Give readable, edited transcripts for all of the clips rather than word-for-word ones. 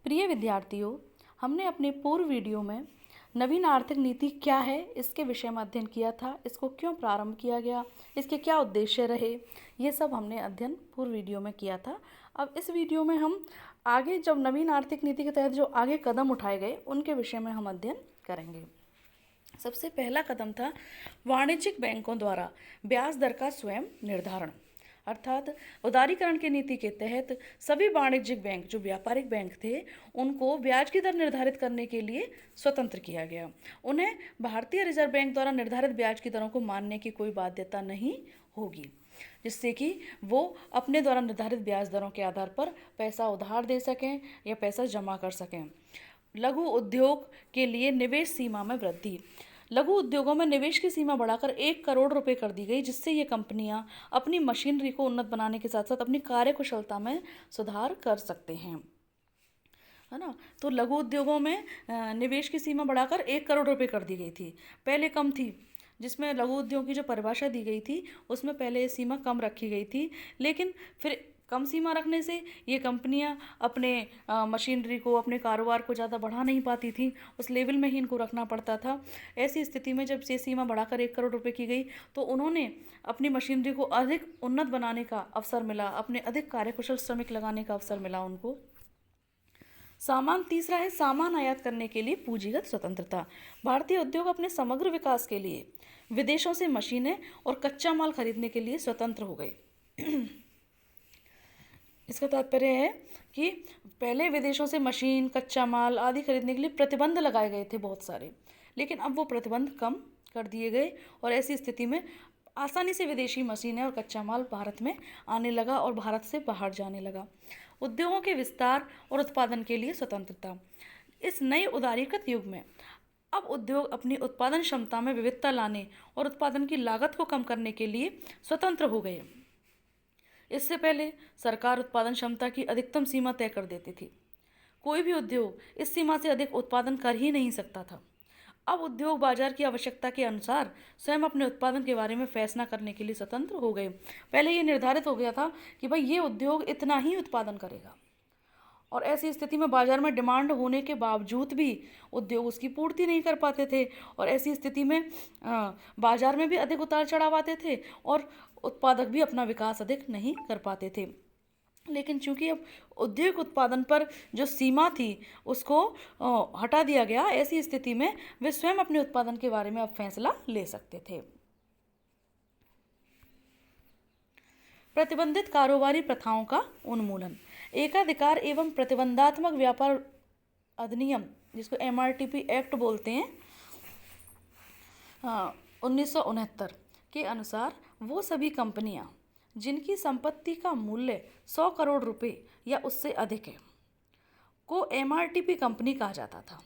प्रिय विद्यार्थियों, हमने अपने पूर्व वीडियो में नवीन आर्थिक नीति क्या है इसके विषय में अध्ययन किया था। इसको क्यों प्रारंभ किया गया, इसके क्या उद्देश्य रहे, ये सब हमने अध्ययन पूर्व वीडियो में किया था। अब इस वीडियो में हम आगे जब नवीन आर्थिक नीति के तहत जो आगे कदम उठाए गए उनके विषय में हम अध्ययन करेंगे। सबसे पहला कदम था वाणिज्यिक बैंकों द्वारा ब्याज दर का स्वयं निर्धारण, अर्थात उदारीकरण की नीति के तहत सभी वाणिज्यिक बैंक जो व्यापारिक बैंक थे उनको ब्याज की दर निर्धारित करने के लिए स्वतंत्र किया गया। उन्हें भारतीय रिजर्व बैंक द्वारा निर्धारित ब्याज की दरों को मानने की कोई बाध्यता नहीं होगी, जिससे कि वो अपने द्वारा निर्धारित ब्याज दरों के आधार पर पैसा उधार दे सकें या पैसा जमा कर सकें। लघु उद्योग के लिए निवेश सीमा में वृद्धि। लघु उद्योगों में निवेश की सीमा बढ़ाकर 1 करोड़ रुपए कर दी गई, जिससे ये कंपनियां अपनी मशीनरी को उन्नत बनाने के साथ साथ अपनी कार्यकुशलता में सुधार कर सकते हैं, है ना। तो लघु उद्योगों में निवेश की सीमा बढ़ाकर 1 करोड़ रुपए कर दी गई थी। पहले कम थी, जिसमें लघु उद्योग की जो परिभाषा दी गई थी उसमें पहले ये सीमा कम रखी गई थी, लेकिन फिर कम सीमा रखने से ये कंपनियां अपने मशीनरी को, अपने कारोबार को ज़्यादा बढ़ा नहीं पाती थी, उस लेवल में ही इनको रखना पड़ता था। ऐसी स्थिति में जब ये सीमा बढ़ाकर 1 करोड़ रुपए की गई तो उन्होंने अपनी मशीनरी को अधिक उन्नत बनाने का अवसर मिला, अपने अधिक कार्यकुशल श्रमिक लगाने का अवसर मिला उनको। तीसरा है सामान आयात करने के लिए पूंजीगत स्वतंत्रता। भारतीय उद्योग अपने समग्र विकास के लिए विदेशों से मशीनें और कच्चा माल खरीदने के लिए स्वतंत्र हो गए। इसका तात्पर्य है कि पहले विदेशों से मशीन, कच्चा माल आदि खरीदने के लिए प्रतिबंध लगाए गए थे बहुत सारे, लेकिन अब वो प्रतिबंध कम कर दिए गए और ऐसी स्थिति में आसानी से विदेशी मशीनें और कच्चा माल भारत में आने लगा और भारत से बाहर जाने लगा। उद्योगों के विस्तार और उत्पादन के लिए स्वतंत्रता। इस नए उदारीकृत युग में अब उद्योग अपनी उत्पादन क्षमता में विविधता लाने और उत्पादन की लागत को कम करने के लिए स्वतंत्र हो गए। इससे पहले सरकार उत्पादन क्षमता की अधिकतम सीमा तय कर देती थी। कोई भी उद्योग इस सीमा से अधिक उत्पादन कर ही नहीं सकता था। अब उद्योग बाजार की आवश्यकता के अनुसार स्वयं अपने उत्पादन के बारे में फैसला करने के लिए स्वतंत्र हो गए। पहले ये निर्धारित हो गया था कि भाई ये उद्योग इतना ही उत्पादन करेगा, और ऐसी स्थिति में बाजार में डिमांड होने के बावजूद भी उद्योग उसकी पूर्ति नहीं कर पाते थे, और ऐसी स्थिति में बाजार में भी अधिक उतार चढ़ाव आते थे और उत्पादक भी अपना विकास अधिक नहीं कर पाते थे। लेकिन चूंकि अब औद्योगिक उत्पादन पर जो सीमा थी उसको हटा दिया गया, ऐसी स्थिति में वे स्वयं अपने उत्पादन के बारे में अब फैसला ले सकते थे। प्रतिबंधित कारोबारी प्रथाओं का उन्मूलन। एकाधिकार एवं प्रतिबंधात्मक व्यापार अधिनियम, जिसको MRTP एक्ट बोलते हैं, 1969 के अनुसार वो सभी कंपनियां जिनकी संपत्ति का मूल्य 100 करोड़ रुपए या उससे अधिक है को MRTP कंपनी कहा जाता था।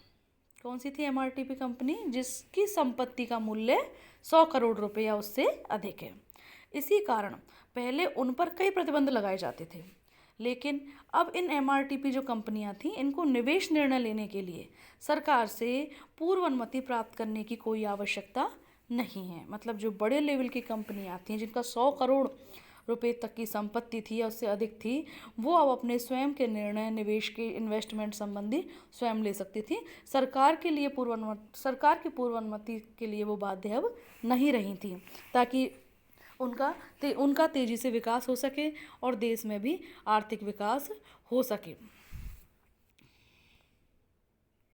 कौन सी थी MRTP कंपनी? जिसकी संपत्ति का मूल्य 100 करोड़ रुपए या उससे अधिक है। इसी कारण पहले उन पर कई प्रतिबंध लगाए जाते थे, लेकिन अब इन MRTP जो कंपनियां थीं इनको निवेश निर्णय लेने के लिए सरकार से पूर्व अनुमति प्राप्त करने की कोई आवश्यकता नहीं है। मतलब जो बड़े लेवल की कंपनियां थीं जिनका 100 करोड़ रुपए तक की संपत्ति थी या उससे अधिक थी, वो अब अपने स्वयं के निर्णय निवेश के इन्वेस्टमेंट संबंधी स्वयं ले सकती थी। सरकार की पूर्व अनुमति के लिए वो बाध्य अब नहीं रही थी, ताकि उनका तेजी से विकास हो सके और देश में भी आर्थिक विकास हो सके।